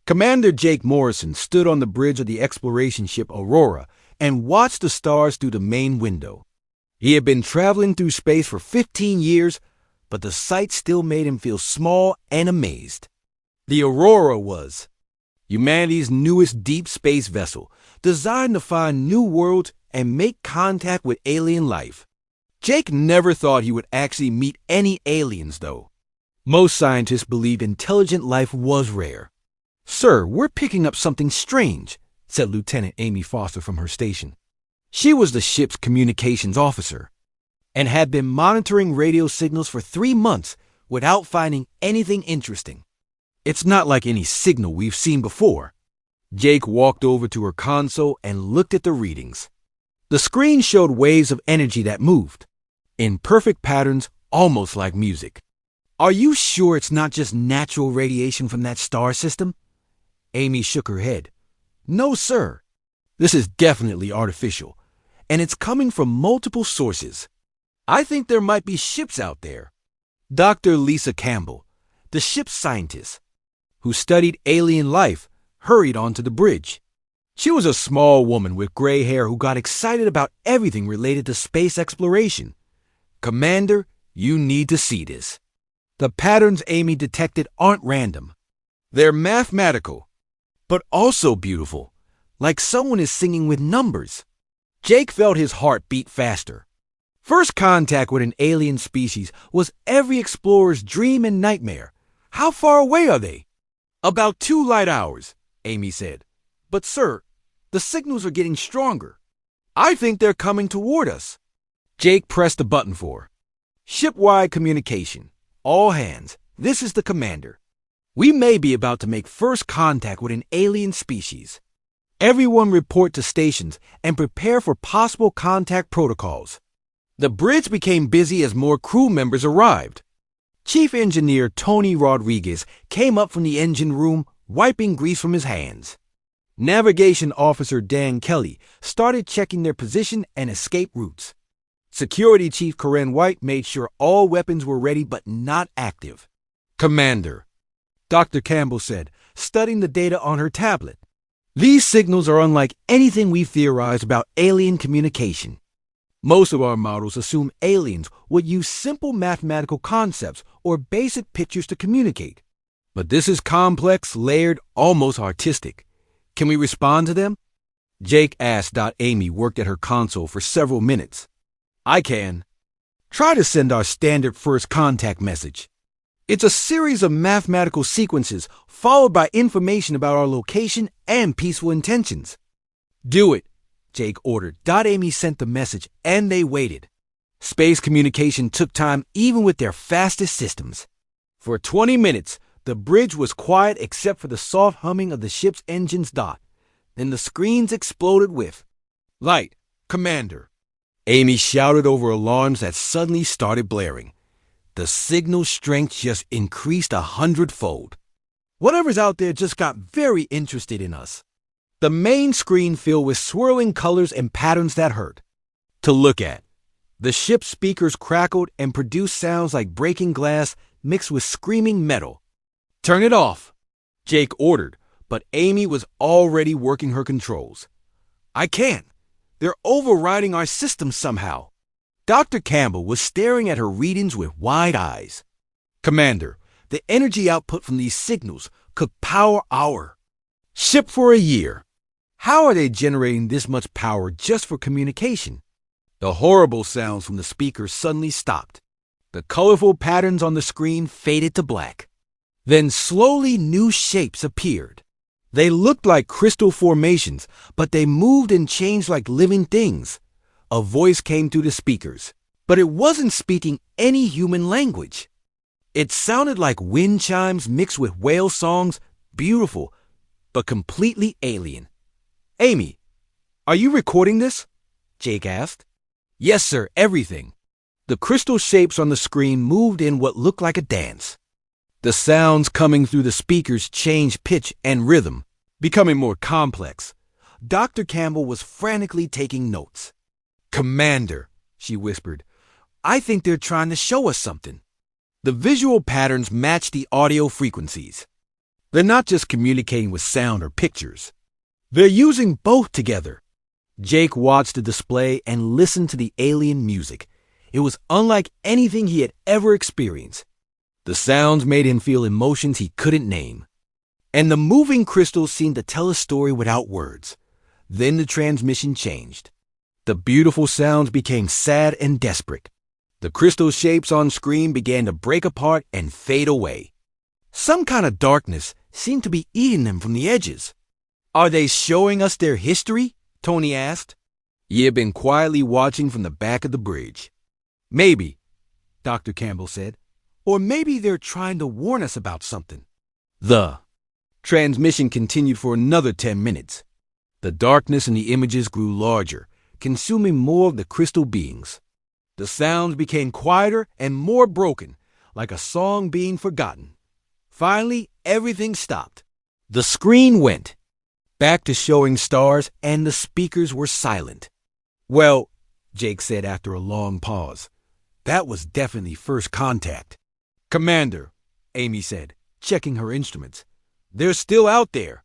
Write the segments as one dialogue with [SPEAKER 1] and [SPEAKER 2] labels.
[SPEAKER 1] Commander Jake Morrison stood on the bridge of the exploration ship Aurora and watched the stars through the main window. He had been traveling through space for 15 years, but the sight still made him feel small and amazed. The Aurora was humanity's newest deep space vessel, designed to find new worlds and make contact with alien life. Jake never thought he would actually meet any aliens, though. Most scientists believed intelligent life was rare. "Sir, we're picking up something strange," said Lieutenant Amy Foster from her station. She was the ship's communications officer and had been monitoring radio signals for 3 months without finding anything interesting. "It's not like any signal we've seen before." Jake walked over to her console and looked at the readings. The screen showed waves of energy that moved, in perfect patterns, almost like music. "Are you sure it's not just natural radiation from that star system?" Amy shook her head. "No, sir. This is definitely artificial, and it's coming from multiple sources. I think there might be ships out there." Dr. Lisa Campbell, the ship's scientist, who studied alien life, hurried onto the bridge. She was a small woman with gray hair who got excited about everything related to space exploration. "Commander, you need to see this. The patterns Amy detected aren't random. They're mathematical, but also beautiful, like someone is singing with numbers." Jake felt his heart beat faster. First contact with an alien species was every explorer's dream and nightmare. "How far away are they?" "About 2 light hours, Amy said. "But sir, the signals are getting stronger. I think they're coming toward us." Jake pressed the button for ship-wide communication. "All hands, this is the commander. We may be about to make first contact with an alien species. Everyone report to stations and prepare for possible contact protocols." The bridge became busy as more crew members arrived. Chief Engineer Tony Rodriguez came up from the engine room, wiping grease from his hands. Navigation Officer Dan Kelly started checking their position and escape routes. Security Chief Corinne White made sure all weapons were ready but not active. "Commander," Dr. Campbell said, studying the data on her tablet, "these signals are unlike anything we've theorized about alien communication. Most of our models assume aliens would use simple mathematical concepts or basic pictures to communicate. But this is complex, layered, almost artistic. Can we respond to them?" Jake asked. Amy worked at her console for several minutes. "I can. Try to send our standard first contact message. It's a series of mathematical sequences followed by information about our location and peaceful intentions." "Do it," Jake ordered. Amy sent the message, and they waited. Space communication took time even with their fastest systems. For 20 minutes, the bridge was quiet except for the soft humming of the ship's engines. Then the screens exploded with "Light, Commander." Amy shouted over alarms that suddenly started blaring. The signal strength just increased 100-fold. Whatever's out there just got very interested in us. The main screen filled with swirling colors and patterns that hurt to look at. The ship's speakers crackled and produced sounds like breaking glass mixed with screaming metal. "Turn it off," Jake ordered, but Amy was already working her controls. "I can't. They're overriding our system somehow." Dr. Campbell was staring at her readings with wide eyes. "Commander, the energy output from these signals could power our ship for a year. How are they generating this much power just for communication?" The horrible sounds from the speakers suddenly stopped. The colorful patterns on the screen faded to black. Then slowly new shapes appeared. They looked like crystal formations, but they moved and changed like living things. A voice came through the speakers, but it wasn't speaking any human language. It sounded like wind chimes mixed with whale songs, beautiful, but completely alien. "Amy, are you recording this?" Jake asked. "Yes, sir, everything." The crystal shapes on the screen moved in what looked like a dance. The sounds coming through the speakers changed pitch and rhythm, becoming more complex. Dr. Campbell was frantically taking notes. "Commander," she whispered, "I think they're trying to show us something." The visual patterns matched the audio frequencies. They're not just communicating with sound or pictures. They're using both together. Jake watched the display and listened to the alien music. It was unlike anything he had ever experienced. The sounds made him feel emotions he couldn't name. And the moving crystals seemed to tell a story without words. Then the transmission changed. The beautiful sounds became sad and desperate. The crystal shapes on screen began to break apart and fade away. Some kind of darkness seemed to be eating them from the edges. "Are they showing us their history?" Tony asked. He had been quietly watching from the back of the bridge. "Maybe," Dr. Campbell said. "Or maybe they're trying to warn us about something." The transmission continued for another 10 minutes. The darkness in the images grew larger, consuming more of the crystal beings. The sounds became quieter and more broken, like a song being forgotten. Finally, everything stopped. The screen went back to showing stars, and the speakers were silent. "Well," Jake said after a long pause, "that was definitely first contact." "Commander," Amy said, checking her instruments, "they're still out there.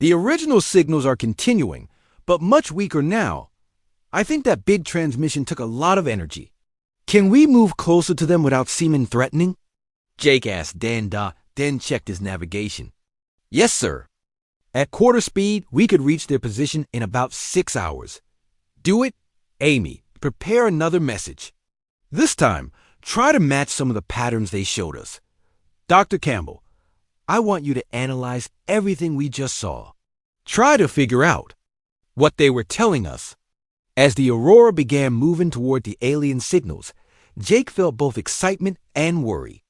[SPEAKER 1] The original signals are continuing, but much weaker now. I think that big transmission took a lot of energy. Can we move closer to them without seeming threatening?" Jake asked Dan, then checked his navigation. "Yes, sir. At quarter speed, we could reach their position in about 6 hours. Do it, Amy. Prepare another message. This time, try to match some of the patterns they showed us. Dr. Campbell, I want you to analyze everything we just saw. Try to figure out what they were telling us." As the Aurora began moving toward the alien signals, Jake felt both excitement and worry.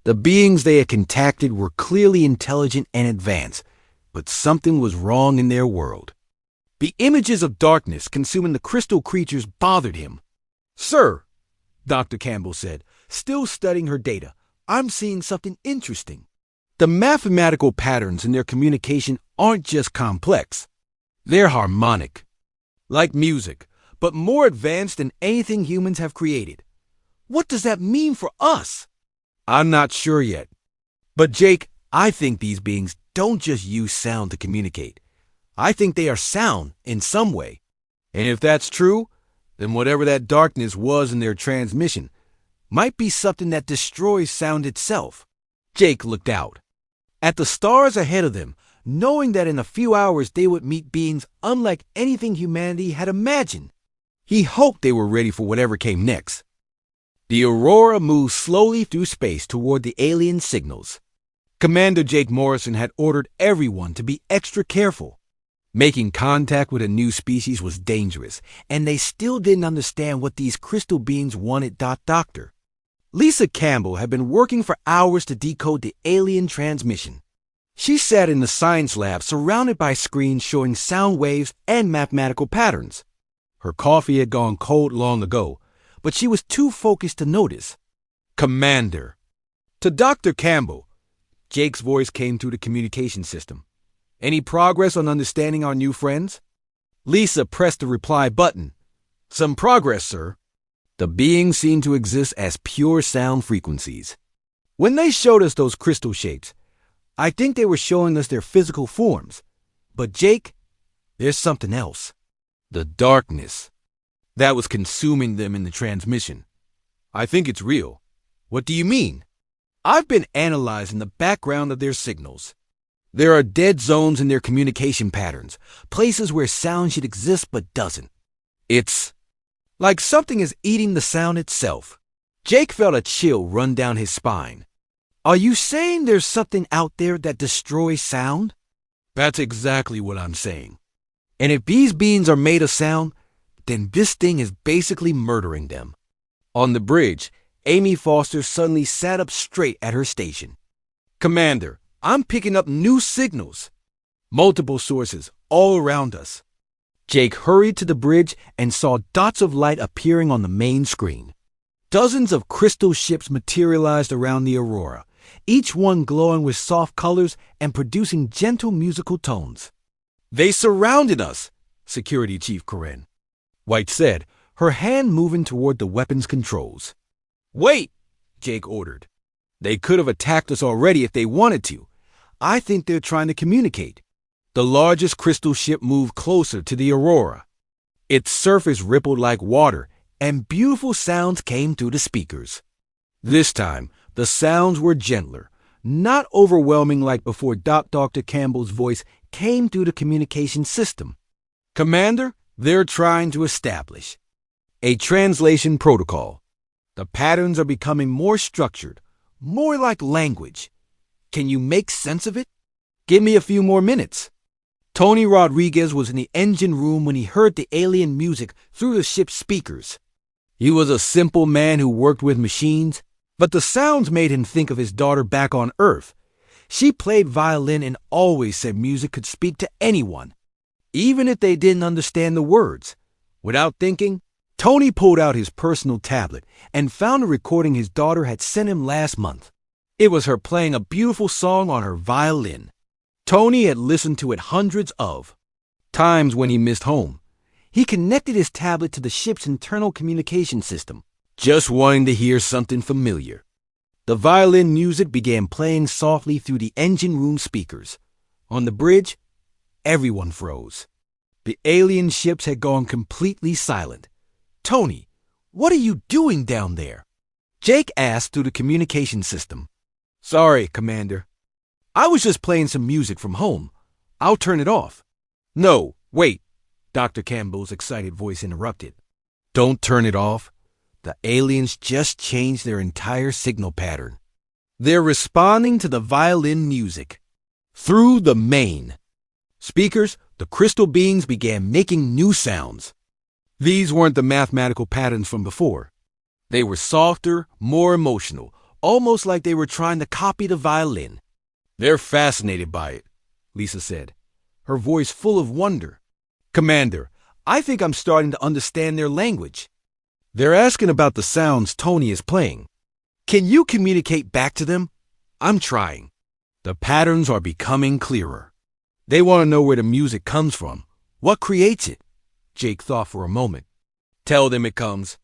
[SPEAKER 1] The beings they had contacted were clearly intelligent and advanced, but something was wrong in their world. The images of darkness consuming the crystal creatures bothered him. "Sir," Dr. Campbell said, still studying her data, "I'm seeing something interesting. The mathematical patterns in their communication aren't just complex. They're harmonic. Like music, but more advanced than anything humans have created. What does that mean for us?" "I'm not sure yet. But Jake, I think these beings don't just use sound to communicate. I think they are sound in some way. And if that's true, then whatever that darkness was in their transmission might be something that destroys sound itself." Jake looked out at the stars ahead of them, knowing that in a few hours they would meet beings unlike anything humanity had imagined. He hoped they were ready for whatever came next. The Aurora moved slowly through space toward the alien signals. Commander Jake Morrison had ordered everyone to be extra careful. Making contact with a new species was dangerous, and they still didn't understand what these crystal beings wanted. Doctor Lisa Campbell had been working for hours to decode the alien transmission. She sat in the science lab surrounded by screens showing sound waves and mathematical patterns. Her coffee had gone cold long ago, but she was too focused to notice. "Commander." To Dr. Campbell, Jake's voice came through the communication system. "Any progress on understanding our new friends?" Lisa pressed the reply button. "Some progress, sir." The beings seemed to exist as pure sound frequencies. When they showed us those crystal shapes, I think they were showing us their physical forms. But Jake, there's something else. The darkness that was consuming them in the transmission. I think it's real. What do you mean? I've been analyzing the background of their signals. There are dead zones in their communication patterns, places where sound should exist but doesn't. It's like something is eating the sound itself. Jake felt a chill run down his spine. Are you saying there's something out there that destroys sound? That's exactly what I'm saying. And if these beings are made of sound, then this thing is basically murdering them. On the bridge, Amy Foster suddenly sat up straight at her station. "Commander, I'm picking up new signals. Multiple sources all around us." Jake hurried to the bridge and saw dots of light appearing on the main screen. Dozens of crystal ships materialized around the Aurora, each one glowing with soft colors and producing gentle musical tones. "They surrounded us," Security Chief Corinne White said, her hand moving toward the weapons controls. "Wait," Jake ordered. "They could have attacked us already if they wanted to. I think they're trying to communicate. The largest crystal ship moved closer to the Aurora. Its surface rippled like water, and beautiful sounds came through the speakers. This time, the sounds were gentler, not overwhelming like before. Dr. Campbell's voice came through the communication system. Commander, they're trying to establish a translation protocol. The patterns are becoming more structured, more like language. Can you make sense of it? Give me a few more minutes. Tony Rodriguez was in the engine room when he heard the alien music through the ship's speakers. He was a simple man who worked with machines, but the sounds made him think of his daughter back on Earth. She played violin and always said music could speak to anyone, even if they didn't understand the words. Without thinking, Tony pulled out his personal tablet and found a recording his daughter had sent him last month. It was her playing a beautiful song on her violin. Tony had listened to it hundreds of times when he missed home. He connected his tablet to the ship's internal communication system, just wanting to hear something familiar. The violin music began playing softly through the engine room speakers. On the bridge, everyone froze. The alien ships had gone completely silent. Tony, what are you doing down there? Jake asked through the communication system. Sorry, Commander. I was just playing some music from home. I'll turn it off. No, wait, Dr. Campbell's excited voice interrupted. Don't turn it off. The aliens just changed their entire signal pattern. They're responding to the violin music. Through the main speakers, the crystal beings began making new sounds. These weren't the mathematical patterns from before. They were softer, more emotional, almost like they were trying to copy the violin. They're fascinated by it, Lisa said, her voice full of wonder. Commander, I think I'm starting to understand their language. They're asking about the sounds Tony is playing. Can you communicate back to them? I'm trying. The patterns are becoming clearer. They want to know where the music comes from. What creates it? Jake thought for a moment. Tell them it comes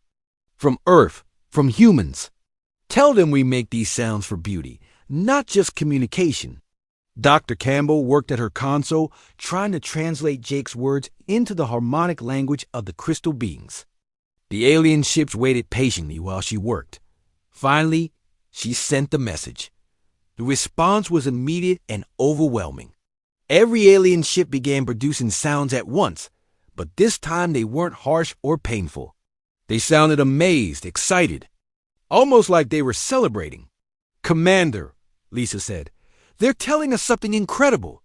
[SPEAKER 1] from Earth, from humans. Tell them we make these sounds for beauty, not just communication. Dr. Campbell worked at her console, trying to translate Jake's words into the harmonic language of the crystal beings. The alien ships waited patiently while she worked. Finally, she sent the message. The response was immediate and overwhelming. Every alien ship began producing sounds at once, but this time they weren't harsh or painful. They sounded amazed, excited, almost like they were celebrating. Commander, Lisa said, they're telling us something incredible.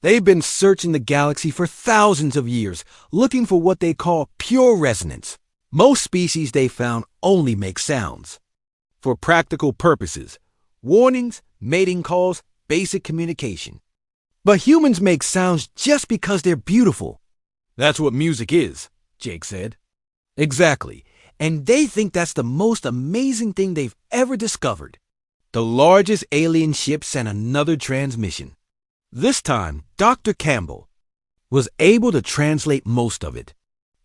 [SPEAKER 1] They've been searching the galaxy for thousands of years, looking for what they call pure resonance. Most species they found only make sounds. For practical purposes, warnings, mating calls, basic communication. But humans make sounds just because they're beautiful. That's what music is, Jake said. Exactly, and they think that's the most amazing thing they've ever discovered. The largest alien ship sent another transmission. This time, Dr. Campbell was able to translate most of it.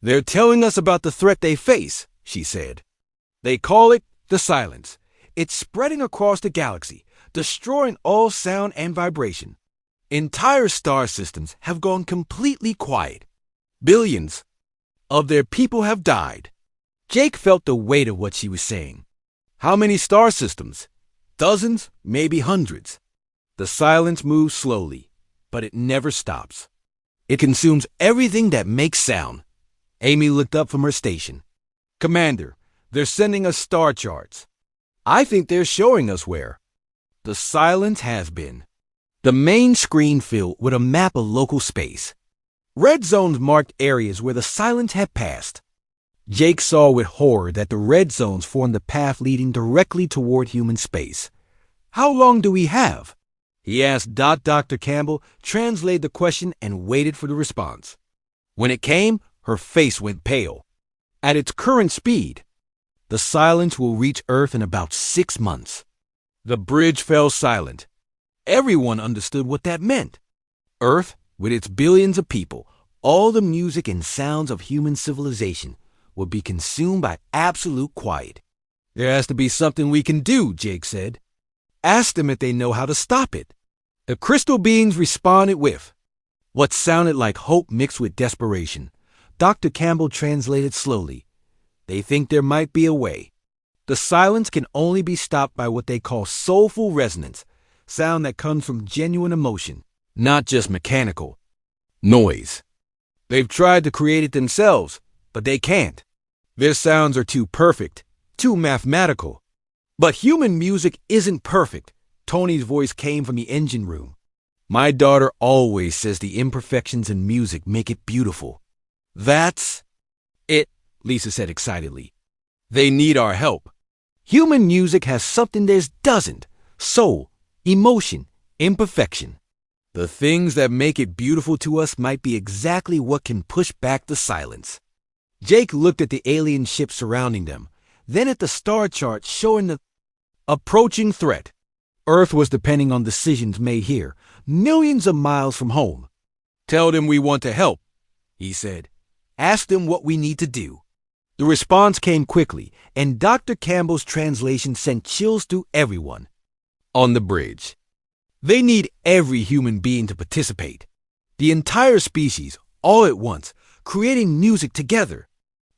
[SPEAKER 1] They're telling us about the threat they face, she said. They call it the silence. It's spreading across the galaxy, destroying all sound and vibration. Entire star systems have gone completely quiet. Billions of their people have died. Jake felt the weight of what she was saying. How many star systems? Dozens, maybe hundreds. The silence moves slowly, but it never stops. It consumes everything that makes sound. Amy looked up from her station. Commander, they're sending us star charts. I think they're showing us where the silence has been. The main screen filled with a map of local space. Red zones marked areas where the silence had passed. Jake saw with horror that the red zones formed the path leading directly toward human space. How long do we have? He asked. Dr. Campbell translated the question and waited for the response. When it came, her face went pale. At its current speed, the silence will reach Earth in about 6 months. The bridge fell silent. Everyone understood what that meant. Earth, with its billions of people, all the music and sounds of human civilization, would be consumed by absolute quiet. There has to be something we can do, Jake said. Ask them if they know how to stop it. The crystal beings responded with what sounded like hope mixed with desperation. Dr. Campbell translated slowly. They think there might be a way. The silence can only be stopped by what they call soulful resonance, sound that comes from genuine emotion, not just mechanical noise. They've tried to create it themselves, but they can't. Their sounds are too perfect, too mathematical. But human music isn't perfect. Tony's voice came from the engine room. My daughter always says the imperfections in music make it beautiful. That's it, Lisa said excitedly. They need our help. Human music has something theirs doesn't: soul, emotion, imperfection. The things that make it beautiful to us might be exactly what can push back the silence. Jake looked at the alien ship surrounding them, then at the star chart showing the approaching threat. Earth was depending on decisions made here, millions of miles from home. Tell them we want to help, he said. Ask them what we need to do. The response came quickly, and Dr. Campbell's translation sent chills through everyone. On the bridge. They need every human being to participate. The entire species, all at once, creating music together.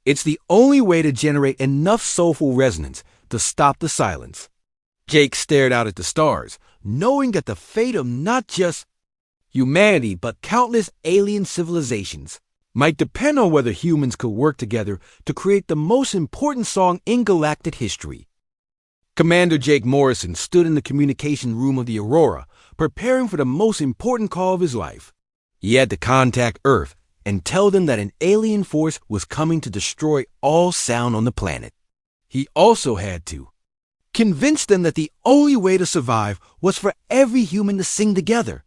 [SPEAKER 1] It's the only way to generate enough soulful resonance to stop the silence. Jake stared out at the stars, knowing that the fate of not just humanity but countless alien civilizations might depend on whether humans could work together to create the most important song in galactic history. Commander Jake Morrison stood in the communication room of the Aurora, preparing for the most important call of his life. He had to contact Earth and tell them that an alien force was coming to destroy all sound on the planet. He also had to convince them that the only way to survive was for every human to sing together.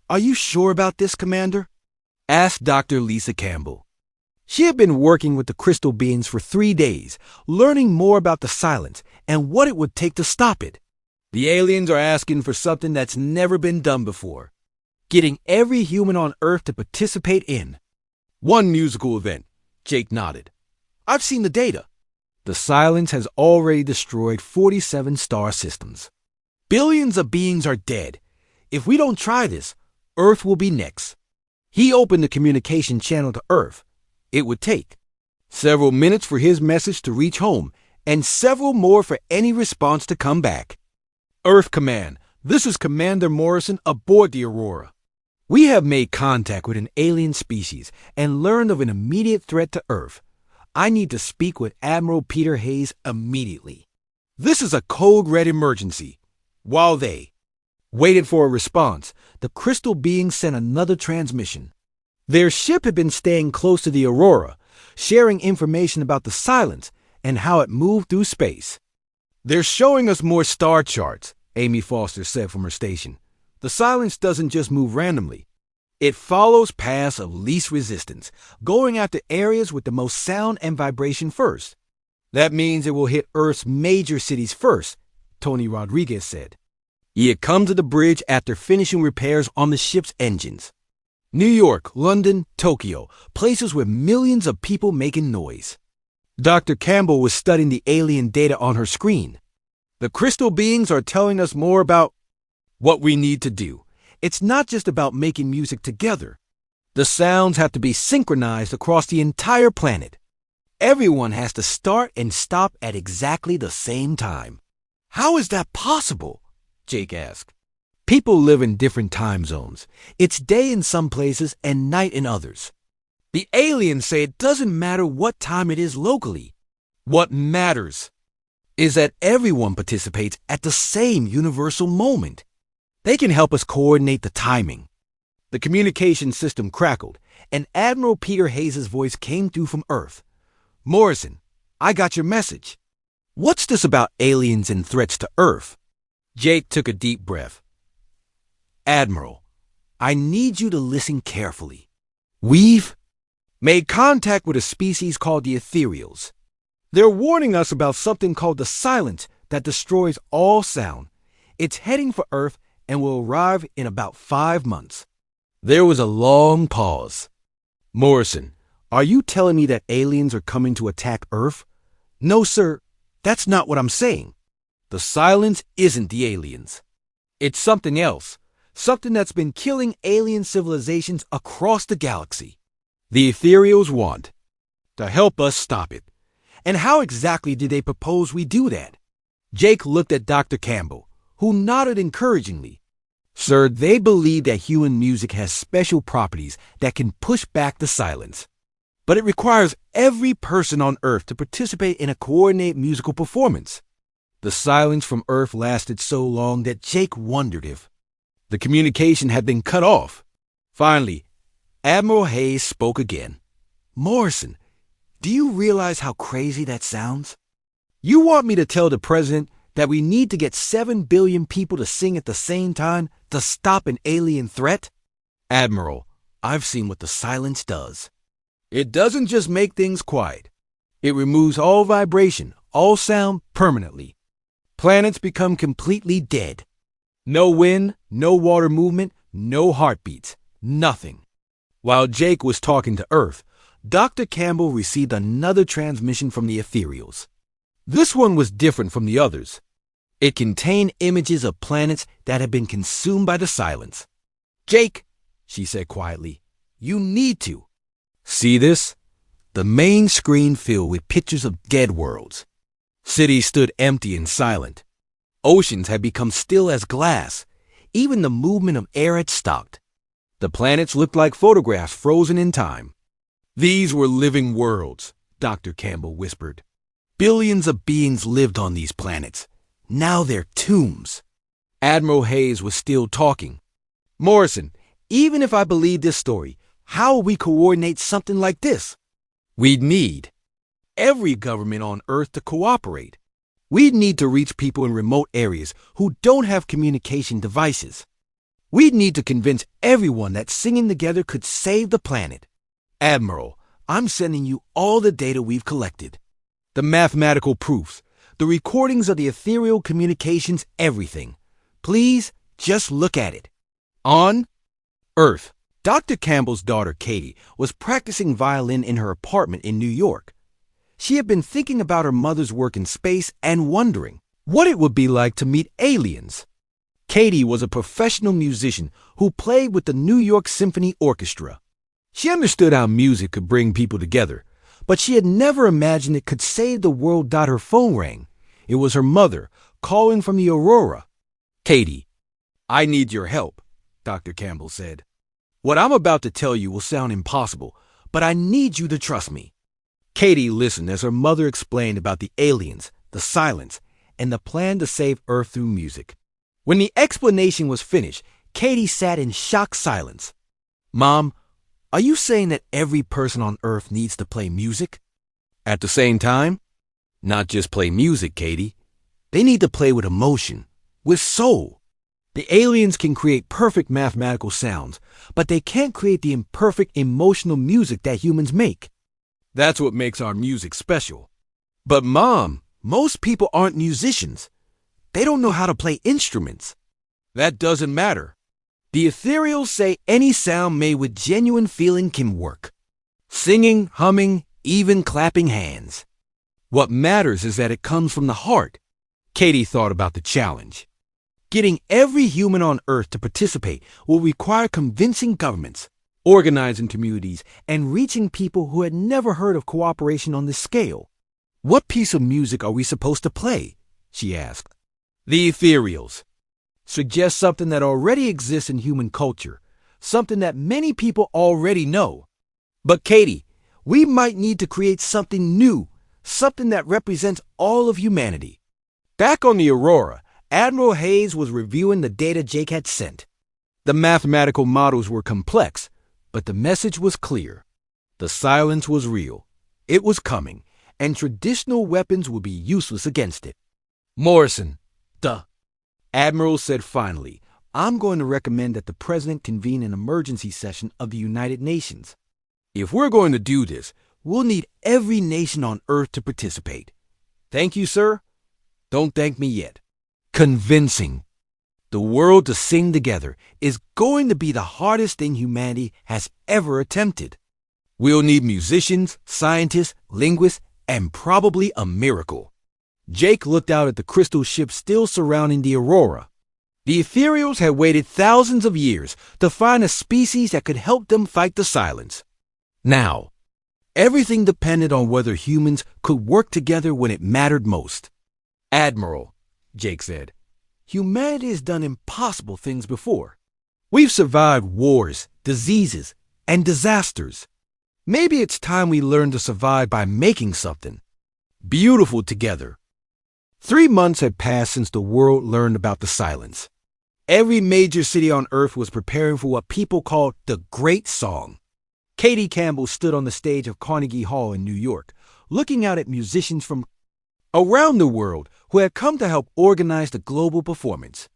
[SPEAKER 1] Are you sure about this, Commander? Asked Dr. Lisa Campbell. She had been working with the crystal beings for 3 days, learning more about the silence and what it would take to stop it. The aliens are asking for something that's never been done before, getting every human on Earth to participate in one musical event. Jake nodded. I've seen the data. The silence has already destroyed 47 star systems. Billions of beings are dead. If we don't try this, Earth will be next. He opened the communication channel to Earth. It would take several minutes for his message to reach home, and several more for any response to come back. Earth Command, this is Commander Morrison aboard the Aurora. We have made contact with an alien species and learned of an immediate threat to Earth. I need to speak with Admiral Peter Hayes immediately. This is a code-red emergency. While they waited for a response, the crystal beings sent another transmission. Their ship had been staying close to the Aurora, sharing information about the silence and how it moved through space. They're showing us more star charts, Amy Foster said from her station. The silence doesn't just move randomly. It follows paths of least resistance, going after areas with the most sound and vibration first. That means it will hit Earth's major cities first, Tony Rodriguez said. He had come to the bridge after finishing repairs on the ship's engines. New York, London, Tokyo, places with millions of people making noise. Dr. Campbell was studying the alien data on her screen. The crystal beings are telling us more about what we need to do. It's not just about making music together. The sounds have to be synchronized across the entire planet. Everyone has to start and stop at exactly the same time. How is that possible? Jake asked. People live in different time zones. It's day in some places and night in others. The aliens say it doesn't matter what time it is locally. What matters is that everyone participates at the same universal moment. They can help us coordinate the timing. The communication system crackled, and Admiral Peter Hayes' voice came through from Earth. Morrison, I got your message. What's this about aliens and threats to Earth? Jake took a deep breath. Admiral, I need you to listen carefully. We've made contact with a species called the ethereals. They're warning us about something called the silence that destroys all sound. It's heading for Earth and will arrive in about 5 months. There was a long pause. Morrison, are you telling me that aliens are coming to attack Earth? No, sir. That's not what I'm saying. The silence isn't the aliens. It's something else. something that's been killing alien civilizations across the galaxy. The Ethereals want to help us stop it. And how exactly did they propose we do that? Jake looked at Dr. Campbell, who nodded encouragingly. Sir, they believe that human music has special properties that can push back the silence. But it requires every person on Earth to participate in a coordinated musical performance. The silence from Earth lasted so long that Jake wondered if the communication had been cut off. Finally, Admiral Hayes spoke again. Morrison, do you realize how crazy that sounds? You want me to tell the president that we need to get 7 billion people to sing at the same time to stop an alien threat? Admiral, I've seen what the silence does. It doesn't just make things quiet. It removes all vibration, all sound permanently. Planets become completely dead. No wind, no water movement, no heartbeats, nothing. While Jake was talking to Earth, Dr. Campbell received another transmission from the Ethereals. This one was different from the others. It contained images of planets that had been consumed by the silence. Jake, she said quietly, you need to. See this? The main screen filled with pictures of dead worlds. Cities stood empty and silent. Oceans had become still as glass. Even the movement of air had stopped. The planets looked like photographs frozen in time. These were living worlds, Dr. Campbell whispered. Billions of beings lived on these planets. Now they're tombs. Admiral Hayes was still talking. Morrison, even if I believe this story, how will we coordinate something like this? We'd need every government on Earth to cooperate. We'd need to reach people in remote areas who don't have communication devices. We'd need to convince everyone that singing together could save the planet. Admiral, I'm sending you all the data we've collected. The mathematical proofs, the recordings of the ethereal communications, everything. Please, just look at it. On Earth, Dr. Campbell's daughter, Katie, was practicing violin in her apartment in New York. She had been thinking about her mother's work in space and wondering what it would be like to meet aliens. Katie was a professional musician who played with the New York Symphony Orchestra. She understood how music could bring people together, but she had never imagined it could save the world. Her phone rang. It was her mother, calling from the Aurora. Katie, I need your help, Dr. Campbell said. What I'm about to tell you will sound impossible, but I need you to trust me. Katie listened as her mother explained about the aliens, the silence, and the plan to save Earth through music. When the explanation was finished, Katie sat in shocked silence. Mom, are you saying that every person on Earth needs to play music? At the same time? Not just play music, Katie. They need to play with emotion, with soul. The aliens can create perfect mathematical sounds, but they can't create the imperfect emotional music that humans make. That's what makes our music special. But Mom, most people aren't musicians. They don't know how to play instruments. That doesn't matter. The ethereals say any sound made with genuine feeling can work. Singing, humming, even clapping hands. What matters is that it comes from the heart. Katie thought about the challenge. Getting every human on Earth to participate will require convincing governments, organizing communities, and reaching people who had never heard of cooperation on this scale. What piece of music are we supposed to play? She asked. The ethereals. Suggest something that already exists in human culture, something that many people already know. But Katie, we might need to create something new, something that represents all of humanity. Back on the Aurora, Admiral Hayes was reviewing the data Jake had sent. The mathematical models were complex, but the message was clear. The silence was real. It was coming, and traditional weapons would be useless against it. Morrison, the Admiral said finally, I'm going to recommend that the President convene an emergency session of the United Nations. If we're going to do this, we'll need every nation on Earth to participate. Thank you, sir. Don't thank me yet. Convincing the world to sing together is going to be the hardest thing humanity has ever attempted. We'll need musicians, scientists, linguists, and probably a miracle. Jake looked out at the crystal ship still surrounding the Aurora. The ethereals had waited thousands of years to find a species that could help them fight the silence. Now, everything depended on whether humans could work together when it mattered most. "Admiral," Jake said, "humanity has done impossible things before. We've survived wars, diseases, and disasters. Maybe it's time we learn to survive by making something beautiful together." 3 months had passed since the world learned about the silence. Every major city on Earth was preparing for what people called the Great Song. Katie Campbell stood on the stage of Carnegie Hall in New York, looking out at musicians from around the world who had come to help organize the global performance.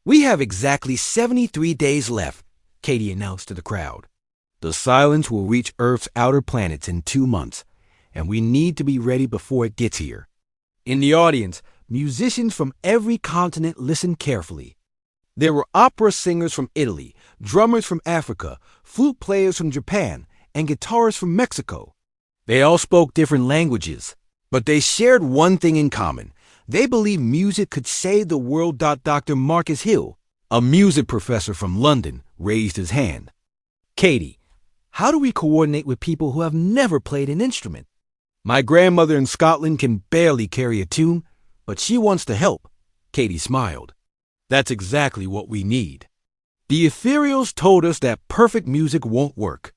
[SPEAKER 1] "We have exactly 73 days left," Katie announced to the crowd. "The silence will reach Earth's outer planets in 2 months, and we need to be ready before it gets here." In the audience, musicians from every continent listened carefully. There were opera singers from Italy, drummers from Africa, flute players from Japan, and guitarists from Mexico. They all spoke different languages, but they shared one thing in common. They believed music could save the world. Dr. Marcus Hill, a music professor from London, raised his hand. "Katie, how do we coordinate with people who have never played an instrument? My grandmother in Scotland can barely carry a tune, but she wants to help." Katie smiled. "That's exactly what we need. The ethereals told us that perfect music won't work.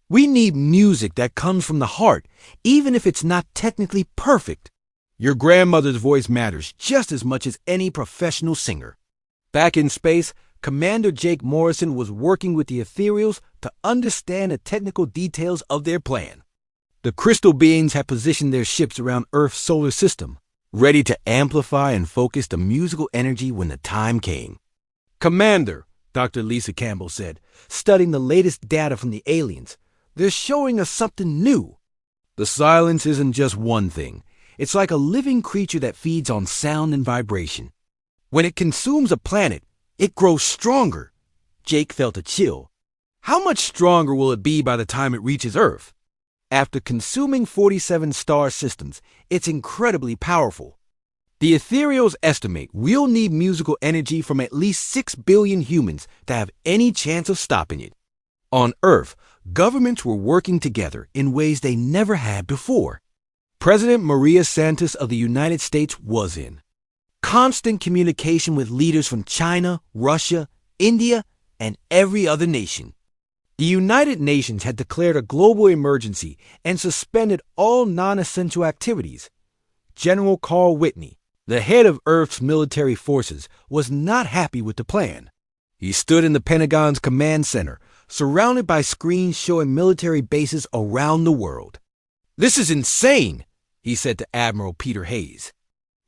[SPEAKER 1] We need music that comes from the heart, even if it's not technically perfect. Your grandmother's voice matters just as much as any professional singer." Back in space, Commander Jake Morrison was working with the ethereals to understand the technical details of their plan. The crystal beings had positioned their ships around Earth's solar system, ready to amplify and focus the musical energy when the time came. "Commander," Dr. Lisa Campbell said, studying the latest data from the aliens, "they're showing us something new. The silence isn't just one thing. It's like a living creature that feeds on sound and vibration. When it consumes a planet, it grows stronger." Jake felt a chill. "How much stronger will it be by the time it reaches Earth?" "After consuming 47 star systems, it's incredibly powerful. The ethereals estimate we'll need musical energy from at least 6 billion humans to have any chance of stopping it." On Earth, governments were working together in ways they never had before. President Maria Santos of the United States was in constant communication with leaders from China, Russia, India, and every other nation. The United Nations had declared a global emergency and suspended all non-essential activities. General Carl Whitney, the head of Earth's military forces, was not happy with the plan. He stood in the Pentagon's command center, surrounded by screens showing military bases around the world. "This is insane," he said to Admiral Peter Hayes.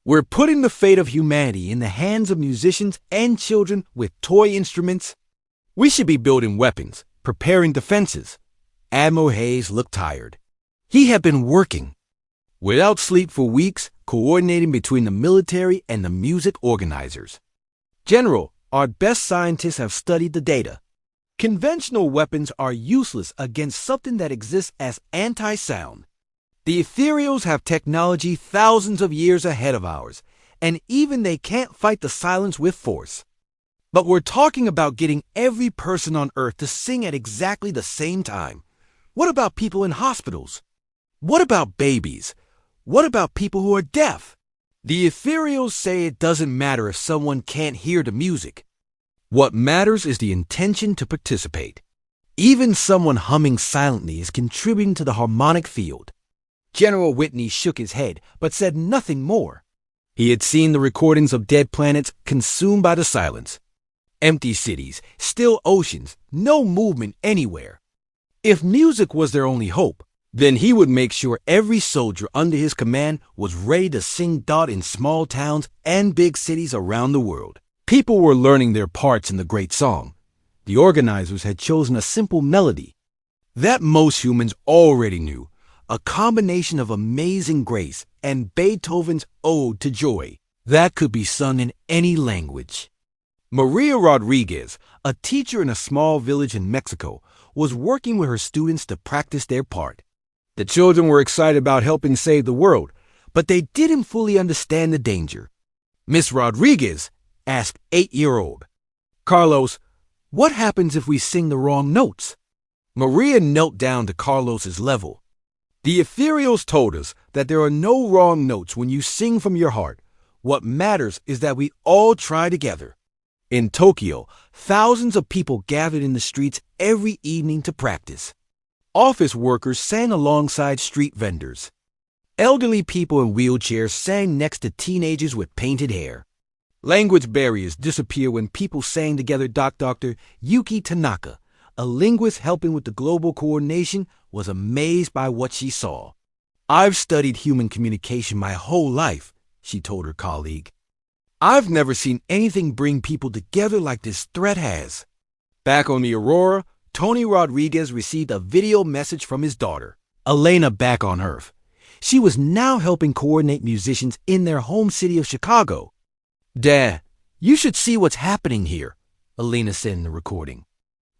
[SPEAKER 1] "We're putting the fate of humanity in the hands of musicians and children with toy instruments. We should be building weapons, preparing defenses." Admiral Hayes looked tired. He had been working without sleep for weeks, coordinating between the military and the music organizers. "General, our best scientists have studied the data. Conventional weapons are useless against something that exists as anti-sound. The ethereals have technology thousands of years ahead of ours, and even they can't fight the silence with force. But we're talking about getting every person on Earth to sing at exactly the same time. What about people in hospitals? What about babies? What about people who are deaf? The ethereals say it doesn't matter if someone can't hear the music. What matters is the intention to participate. Even someone humming silently is contributing to the harmonic field." General Whitney shook his head, but said nothing more. He had seen the recordings of dead planets consumed by the silence. Empty cities, still oceans, no movement anywhere. If music was their only hope, then he would make sure every soldier under his command was ready to sing in small towns and big cities around the world. People were learning their parts in the great song. The organizers had chosen a simple melody that most humans already knew, a combination of Amazing Grace and Beethoven's Ode to Joy that could be sung in any language. Maria Rodriguez, a teacher in a small village in Mexico, was working with her students to practice their part. The children were excited about helping save the world, but they didn't fully understand the danger. Miss Rodriguez, asked 8-year-old. Carlos, what happens if we sing the wrong notes? Maria knelt down to Carlos's level. The ethereals told us that there are no wrong notes when you sing from your heart. What matters is that we all try together. In Tokyo, thousands of people gathered in the streets every evening to practice. Office workers sang alongside street vendors. Elderly people in wheelchairs sang next to teenagers with painted hair. Language barriers disappear when people sang together. Dr. Yuki Tanaka, a linguist helping with the global coordination, was amazed by what she saw. I've studied human communication my whole life, she told her colleague. I've never seen anything bring people together like this thread has. Back on the Aurora, Tony Rodriguez received a video message from his daughter, Elena, back on Earth. She was now helping coordinate musicians in their home city of Chicago. Dad, you should see what's happening here, Elena said in the recording.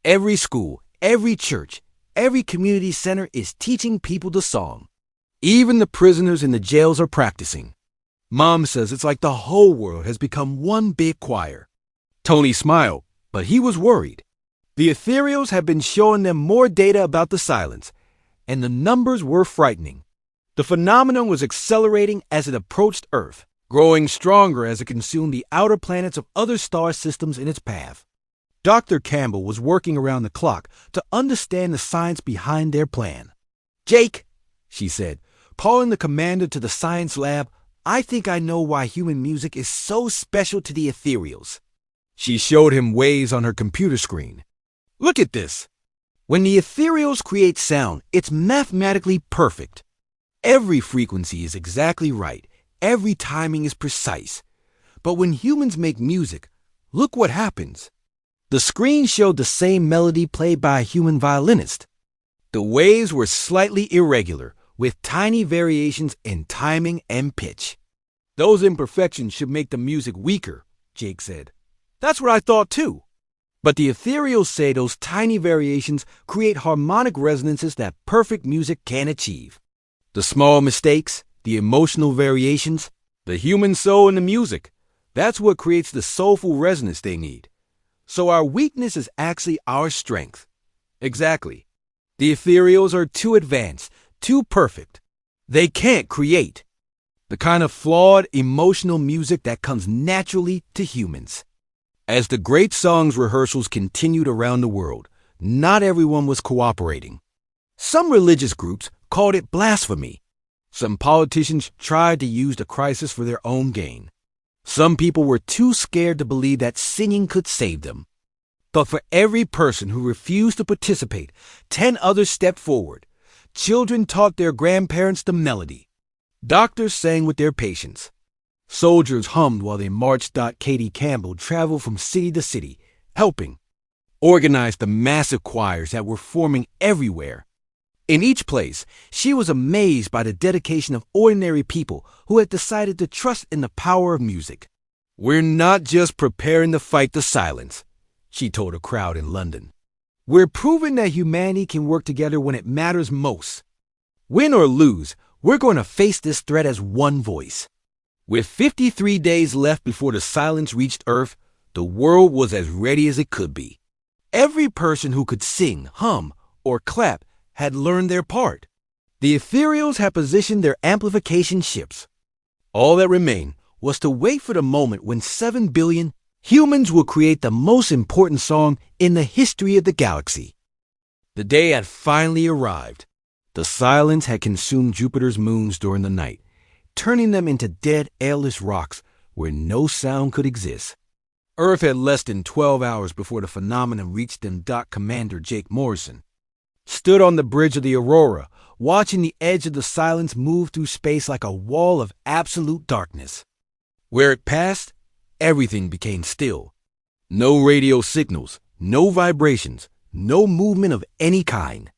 [SPEAKER 1] Every school, every church, every community center is teaching people the song. Even the prisoners in the jails are practicing. Mom says it's like the whole world has become one big choir. Tony smiled, but he was worried. The ethereals had been showing them more data about the silence, and the numbers were frightening. The phenomenon was accelerating as it approached Earth, growing stronger as it consumed the outer planets of other star systems in its path. Dr. Campbell was working around the clock to understand the science behind their plan. Jake, she said, calling the commander to the science lab, I think I know why human music is so special to the ethereals. She showed him waves on her computer screen. Look at this. When the ethereals create sound, it's mathematically perfect. Every frequency is exactly right. Every timing is precise. But when humans make music, look what happens. The screen showed the same melody played by a human violinist. The waves were slightly irregular, with tiny variations in timing and pitch. Those imperfections should make the music weaker, Jake said. That's what I thought too. But the ethereals say those tiny variations create harmonic resonances that perfect music can't achieve. The small mistakes, the emotional variations, the human soul in the music, that's what creates the soulful resonance they need. So our weakness is actually our strength. Exactly. The ethereals are too advanced, too perfect. They can't create the kind of flawed, emotional music that comes naturally to humans. As the great songs rehearsals continued around the world, not everyone was cooperating. Some religious groups called it blasphemy. Some politicians tried to use the crisis for their own gain. Some people were too scared to believe that singing could save them. But for every person who refused to participate, 10 others stepped forward. Children taught their grandparents the melody. Doctors sang with their patients. Soldiers hummed while they marched. Katie Campbell traveled from city to city, helping organize the massive choirs that were forming everywhere. In each place, she was amazed by the dedication of ordinary people who had decided to trust in the power of music. We're not just preparing to fight the silence, she told a crowd in London. We're proving that humanity can work together when it matters most. Win or lose, we're going to face this threat as one voice. With 53 days left before the silence reached Earth, the world was as ready as it could be. Every person who could sing, hum, or clap had learned their part. The ethereals had positioned their amplification ships. All that remained was to wait for the moment when 7 billion humans will create the most important song in the history of the galaxy. The day had finally arrived. The silence had consumed Jupiter's moons during the night, turning them into dead, airless rocks where no sound could exist. Earth had less than 12 hours before the phenomenon reached them. Commander Jake Morrison stood on the bridge of the Aurora, watching the edge of the silence move through space like a wall of absolute darkness. Where it passed, everything became still. No radio signals, no vibrations, no movement of any kind.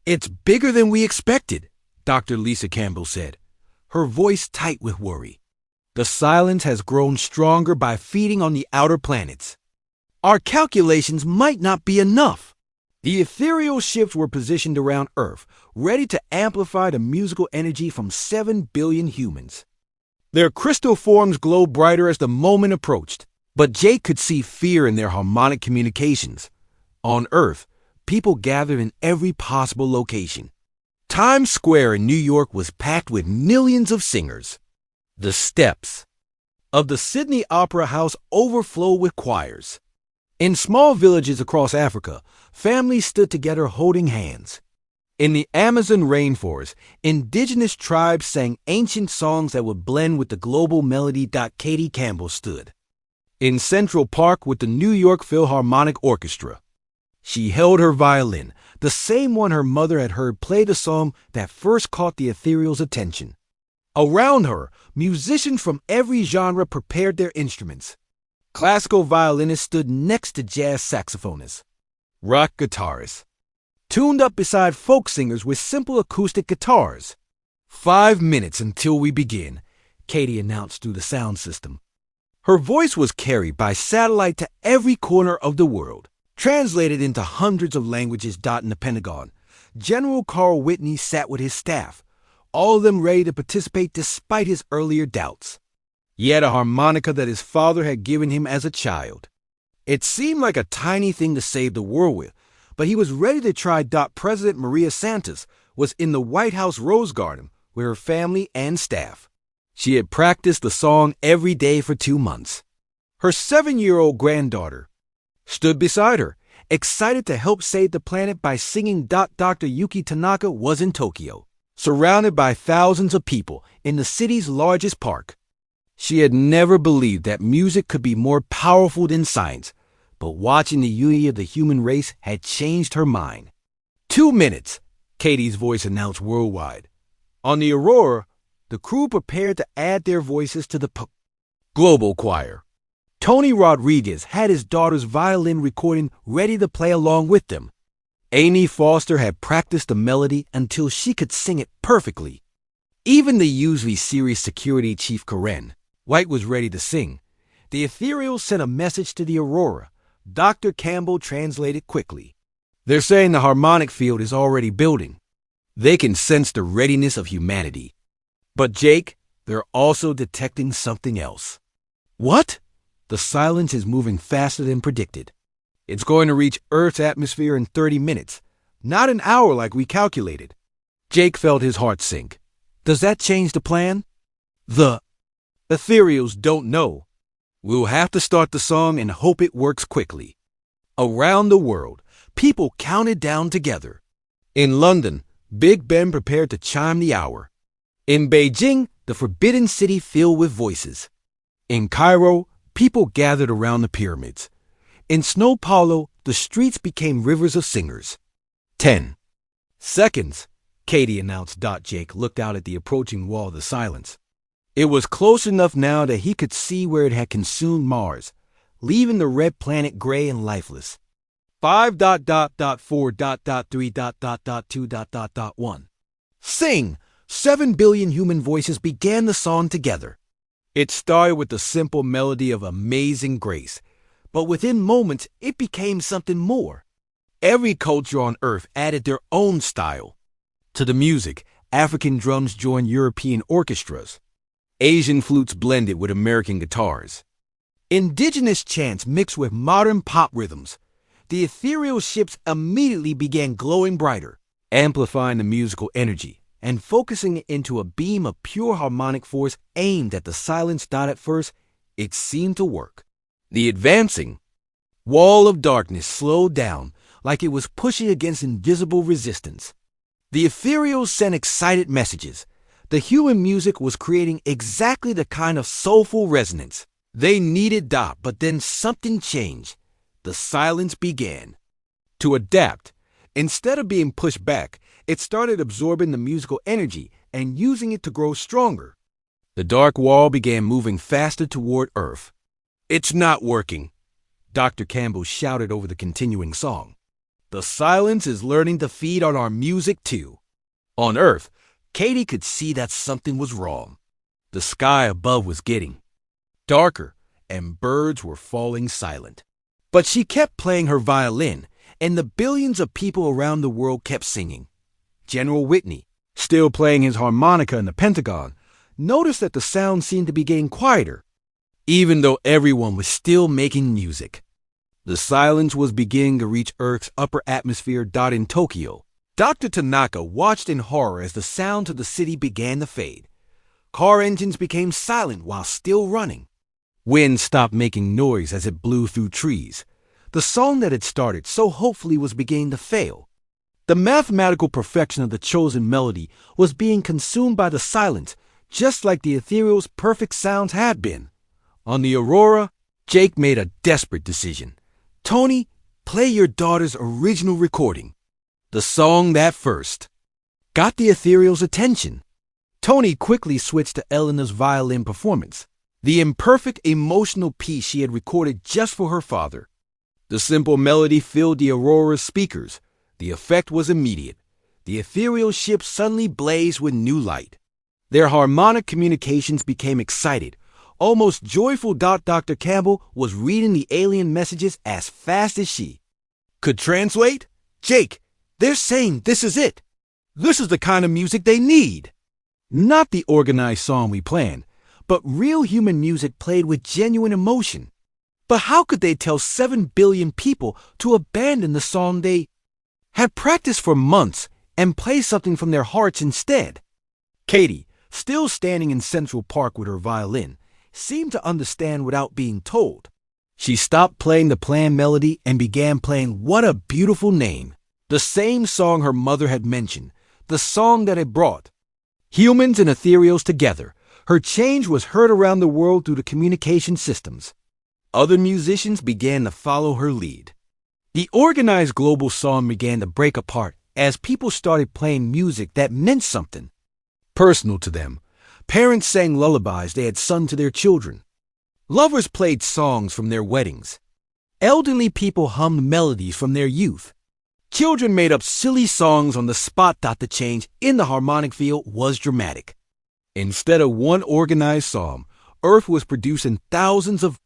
[SPEAKER 1] It's bigger than we expected, Dr. Lisa Campbell said, her voice tight with worry. The silence has grown stronger by feeding on the outer planets. Our calculations might not be enough. The ethereal ships were positioned around Earth, ready to amplify the musical energy from 7 billion humans. Their crystal forms glowed brighter as the moment approached. But Jake could see fear in their harmonic communications. On Earth, people gathered in every possible location. Times Square in New York was packed with millions of singers. The steps of the Sydney Opera House overflowed with choirs. In small villages across Africa, families stood together holding hands. In the Amazon rainforest, indigenous tribes sang ancient songs that would blend with the global melody. Katie Campbell stood in Central Park with the New York Philharmonic Orchestra. She held her violin, the same one her mother had heard play the song that first caught the ethereal's attention. Around her, musicians from every genre prepared their instruments. Classical violinists stood next to jazz saxophonists. Rock guitarists tuned up beside folk singers with simple acoustic guitars. 5 minutes until we begin, Katie announced through the sound system. Her voice was carried by satellite to every corner of the world, translated into hundreds of languages. In the Pentagon, General Carl Whitney sat with his staff, all of them ready to participate despite his earlier doubts. He had a harmonica that his father had given him as a child. It seemed like a tiny thing to save the world with, but he was ready to try. President Maria Santos was in the White House Rose Garden with her family and staff. She had practiced the song every day for 2 months. Her 7-year-old granddaughter stood beside her, excited to help save the planet by singing. Dr. Yuki Tanaka was in Tokyo, surrounded by thousands of people in the city's largest park. She had never believed that music could be more powerful than science, but watching the unity of the human race had changed her mind. 2 minutes, Katie's voice announced worldwide. On the Aurora, the crew prepared to add their voices to the global choir. Tony Rodriguez had his daughter's violin recording ready to play along with them. Amy Foster had practiced the melody until she could sing it perfectly. Even the usually serious security chief Karen White was ready to sing. The ethereal sent a message to the Aurora. Dr. Campbell translated quickly. They're saying the harmonic field is already building. They can sense the readiness of humanity. But Jake, they're also detecting something else. What? The silence is moving faster than predicted. It's going to reach Earth's atmosphere in 30 minutes, not an hour like we calculated. Jake felt his heart sink. Does that change the plan? The ethereals don't know. We'll have to start the song and hope it works quickly. Around the world, people counted down together. In London, Big Ben prepared to chime the hour. In Beijing, the Forbidden City filled with voices. In Cairo, people gathered around the pyramids. In Sao Paulo, the streets became rivers of singers. 10 seconds, Katie announced. Jake looked out at the approaching wall of the silence. It was close enough now that he could see where it had consumed Mars, leaving the red planet gray and lifeless. 5.4.3.2.1. Sing! 7 billion human voices began the song together. It started with the simple melody of Amazing Grace, but within moments it became something more. Every culture on Earth added their own style. To the music, African drums joined European orchestras. Asian flutes blended with American guitars. Indigenous chants mixed with modern pop rhythms. The ethereal ships immediately began glowing brighter, amplifying the musical energy and focusing it into a beam of pure harmonic force aimed at the silence. At first, it seemed to work. The advancing wall of darkness slowed down like it was pushing against invisible resistance. The ethereals sent excited messages. The human music was creating exactly the kind of soulful resonance they needed. But then something changed. The silence began to adapt. Instead of being pushed back, it started absorbing the musical energy and using it to grow stronger. The dark wall began moving faster toward Earth. It's not working, Dr. Campbell shouted over the continuing song. The silence is learning to feed on our music too. On Earth, Katie could see that something was wrong. The sky above was getting darker, and birds were falling silent. But she kept playing her violin, and the billions of people around the world kept singing. General Whitney, still playing his harmonica in the Pentagon, noticed that the sound seemed to be getting quieter. even though everyone was still making music. The silence was beginning to reach Earth's upper atmosphere. In Tokyo, Dr. Tanaka watched in horror as the sounds of the city began to fade. Car engines became silent while still running. Wind stopped making noise as it blew through trees. The song that had started so hopefully was beginning to fail. The mathematical perfection of the chosen melody was being consumed by the silence, just like the ethereal's perfect sounds had been. On the Aurora, Jake made a desperate decision. Tony, play your daughter's original recording. The song that first got the ethereal's attention. Tony quickly switched to Eleanor's violin performance, the imperfect emotional piece she had recorded just for her father. The simple melody filled the Aurora's speakers. The effect was immediate. The ethereal ship suddenly blazed with new light. Their harmonic communications became excited, almost joyful. Dr. Campbell was reading the alien messages as fast as she could translate. Jake, they're saying this is it. This is the kind of music they need. Not the organized song we planned, but real human music played with genuine emotion. But how could they tell 7 billion people to abandon the song they had practiced for months and play something from their hearts instead? Katie, still standing in Central Park with her violin, seemed to understand without being told. She stopped playing the planned melody and began playing What a Beautiful Name, the same song her mother had mentioned, the song that had brought humans and ethereals together. Her change was heard around the world through the communication systems. Other musicians began to follow her lead. The organized global song began to break apart as people started playing music that meant something personal to them. Parents sang lullabies they had sung to their children. Lovers played songs from their weddings. Elderly people hummed melodies from their youth. Children made up silly songs on the spot. The change in the harmonic field was dramatic. Instead of one organized song, Earth was producing thousands of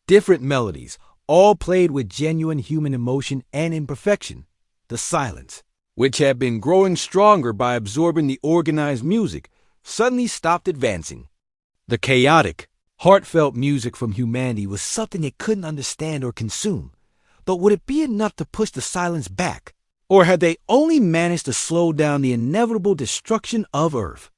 [SPEAKER 1] different melodies, all played with genuine human emotion and imperfection. The silence, which had been growing stronger by absorbing the organized music, suddenly stopped advancing. The chaotic, heartfelt music from humanity was something it couldn't understand or consume. But would it be enough to push the silence back? Or had they only managed to slow down the inevitable destruction of Earth?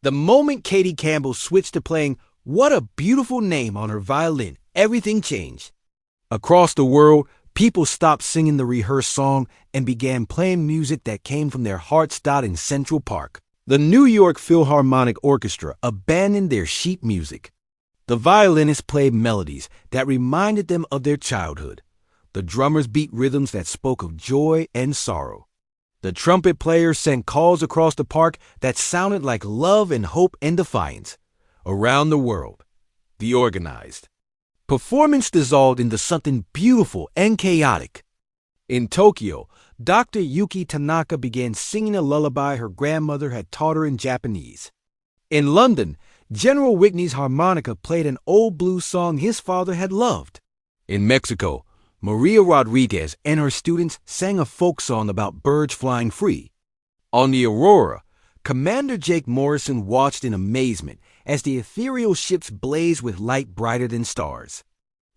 [SPEAKER 1] The moment Katie Campbell switched to playing What a Beautiful Name on her violin, everything changed. Across the world, people stopped singing the rehearsed song and began playing music that came from their hearts. In Central Park, the New York Philharmonic Orchestra abandoned their sheet music. The violinists played melodies that reminded them of their childhood. The drummers beat rhythms that spoke of joy and sorrow. The trumpet players sang calls across the park that sounded like love and hope and defiance. Around the world, the organized performance dissolved into something beautiful and chaotic. In Tokyo, Dr. Yuki Tanaka began singing a lullaby her grandmother had taught her in Japanese. In London, General Whitney's harmonica played an old blues song his father had loved. In Mexico, Maria Rodriguez and her students sang a folk song about birds flying free. On the Aurora, Commander Jake Morrison watched in amazement as the ethereal ships blazed with light brighter than stars.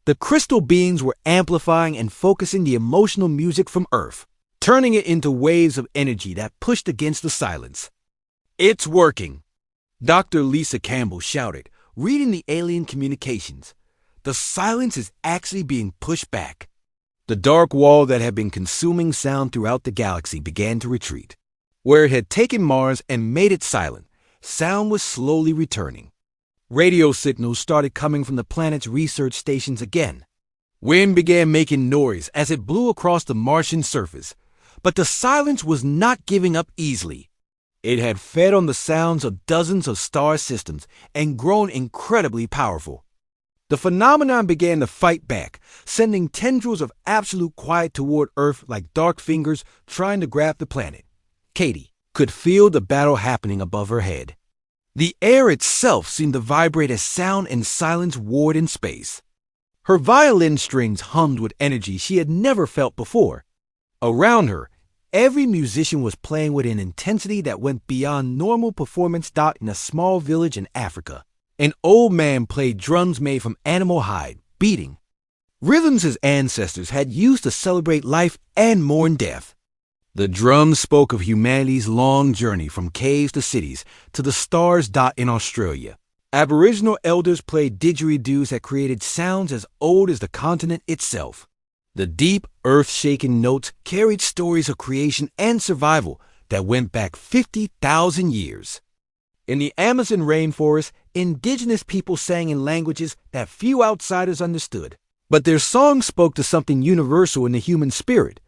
[SPEAKER 1] The crystal beings were amplifying and focusing the emotional music from Earth, turning it into waves of energy that pushed against the silence. It's working, Dr. Lisa Campbell shouted, reading the alien communications. The silence is actually being pushed back. The dark wall that had been consuming sound throughout the galaxy began to retreat. Where it had taken Mars and made it silent, sound was slowly returning. Radio signals started coming from the planet's research stations again. Wind began making noise as it blew across the Martian surface. But the silence was not giving up easily. It had fed on the sounds of dozens of star systems and grown incredibly powerful. The phenomenon began to fight back, sending tendrils of absolute quiet toward Earth like dark fingers trying to grab the planet. Katie could feel the battle happening above her head. The air itself seemed to vibrate as sound and silence warred in space. Her violin strings hummed with energy she had never felt before. Around her, every musician was playing with an intensity that went beyond normal performance. In a small village in Africa, An old man played drums made from animal hide, beating rhythms his ancestors had used to celebrate life and mourn death. The drums spoke of humanity's long journey from caves to cities to the stars dot in Australia. Aboriginal elders played didgeridoos that created sounds as old as the continent itself. The deep, earth-shaking notes carried stories of creation and survival that went back 50,000 years. In the Amazon rainforest, indigenous people sang in languages that few outsiders understood, but their songs spoke to something universal in the human spirit.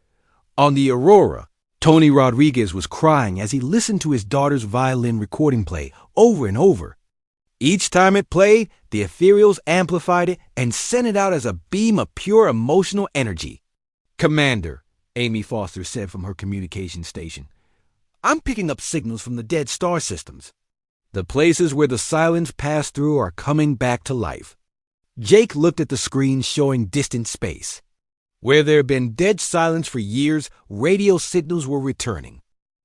[SPEAKER 1] On the Aurora, Tony Rodriguez was crying as he listened to his daughter's violin recording play over and over. Each time it played, the ethereals amplified it and sent it out as a beam of pure emotional energy. "Commander," Amy Foster said from her communication station, "I'm picking up signals from the dead star systems. The places where the silence passed through are coming back to life." Jake looked at the screen showing distant space. Where there had been dead silence for years, radio signals were returning.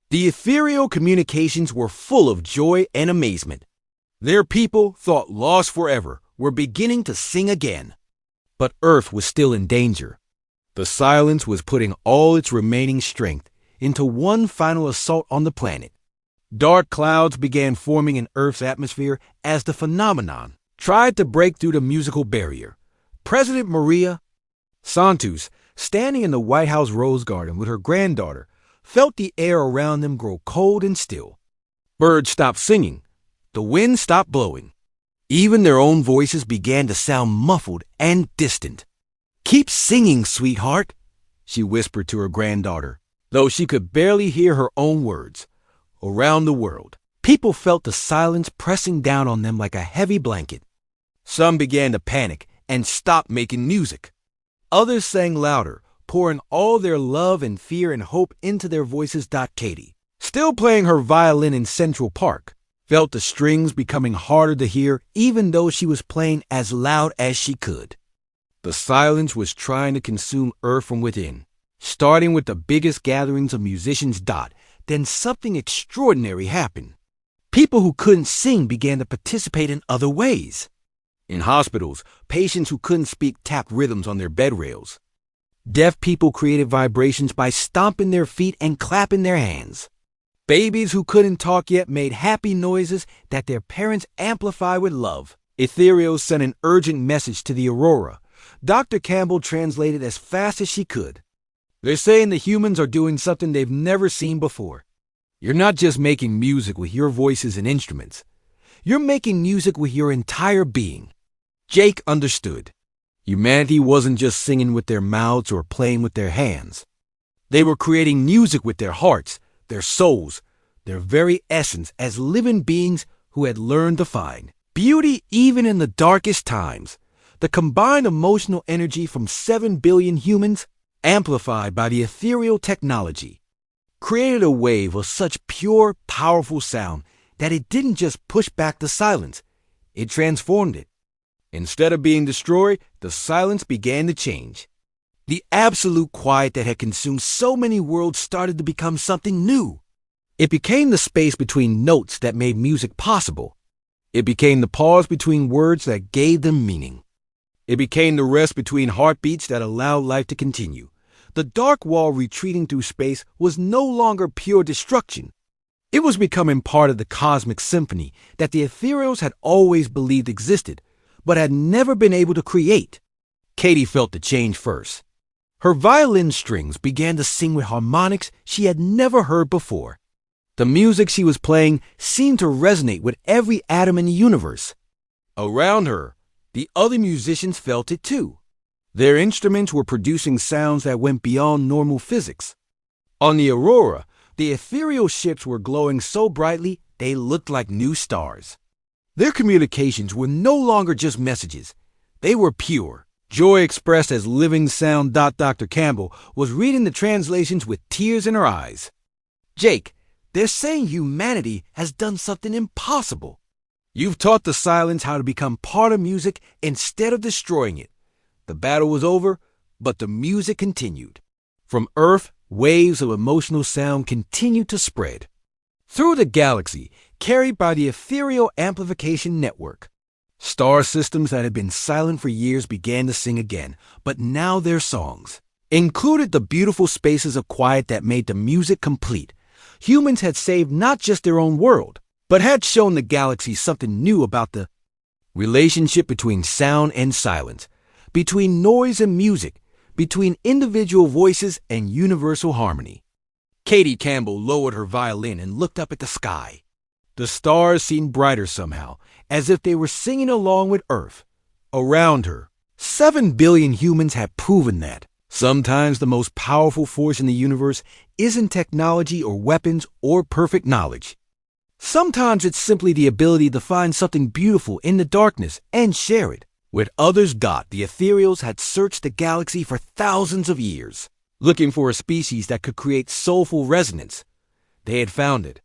[SPEAKER 1] The ethereal communications were full of joy and amazement. Their people, thought lost forever, were beginning to sing again. But Earth was still in danger. The silence was putting all its remaining strength into one final assault on the planet. Dark clouds began forming in Earth's atmosphere as the phenomenon tried to break through the musical barrier. President Maria Santos, standing in the White House Rose Garden with her granddaughter, felt the air around them grow cold and still. Birds stopped singing. The wind stopped blowing. Even their own voices began to sound muffled and distant. "Keep singing, sweetheart," she whispered to her granddaughter, though she could barely hear her own words. Around the world, people felt the silence pressing down on them like a heavy blanket. Some began to panic and stop making music. Others sang louder, pouring all their love and fear and hope into their voices. Katie, still playing her violin in Central Park, felt the strings becoming harder to hear even though she was playing as loud as she could. The silence was trying to consume Earth from within, starting with the biggest gatherings of musicians. Then something extraordinary happened. People who couldn't sing began to participate in other ways. In hospitals, patients who couldn't speak tapped rhythms on their bed rails. Deaf people created vibrations by stomping their feet and clapping their hands. Babies who couldn't talk yet made happy noises that their parents amplified with love. Ethereals sent an urgent message to the Aurora. Dr. Campbell translated as fast as she could. "They're saying the humans are doing something they've never seen before. You're not just making music with your voices and instruments. You're making music with your entire being." Jake understood. Humanity wasn't just singing with their mouths or playing with their hands. They were creating music with their hearts, their souls, their very essence as living beings who had learned to find beauty even in the darkest times. The combined emotional energy from 7 billion humans, amplified by the ethereal technology, created a wave of such pure, powerful sound that it didn't just push back the silence, it transformed it. Instead of being destroyed, the silence began to change. The absolute quiet that had consumed so many worlds started to become something new. It became the space between notes that made music possible. It became the pause between words that gave them meaning. It became the rest between heartbeats that allowed life to continue. The dark wall retreating through space was no longer pure destruction. It was becoming part of the cosmic symphony that the ethereals had always believed existed, but had never been able to create. Katie felt the change first. Her violin strings began to sing with harmonics she had never heard before. The music she was playing seemed to resonate with every atom in the universe. Around her, the other musicians felt it too. Their instruments were producing sounds that went beyond normal physics. On the Aurora, the ethereal ships were glowing so brightly they looked like new stars. Their communications were no longer just messages. They were pure, joy expressed as living sound. Dr. Campbell was reading the translations with tears in her eyes. "Jake, they're saying humanity has done something impossible. You've taught the silence how to become part of music instead of destroying it. The battle was over, but the music continued. From Earth, waves of emotional sound continued to spread through the galaxy, carried by the ethereal amplification network. Star systems that had been silent for years began to sing again, but now their songs included the beautiful spaces of quiet that made the music complete. Humans had saved not just their own world, but had shown the galaxy something new about the relationship between sound and silence, between noise and music, between individual voices and universal harmony. Katie Campbell lowered her violin and looked up at the sky. The stars seemed brighter somehow, as if they were singing along with Earth. Around her, 7 billion humans had proven that sometimes the most powerful force in the universe isn't technology or weapons or perfect knowledge. Sometimes it's simply the ability to find something beautiful in the darkness and share it with others. The ethereals had searched the galaxy for thousands of years, looking for a species that could create soulful resonance. They had found it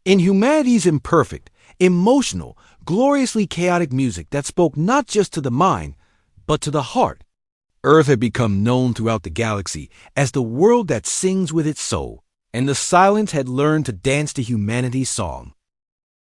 [SPEAKER 1] in humanity's imperfect, emotional, gloriously chaotic music that spoke not just to the mind, but to the heart. Earth had become known throughout the galaxy as the world that sings with its soul, and the silence had learned to dance to humanity's song.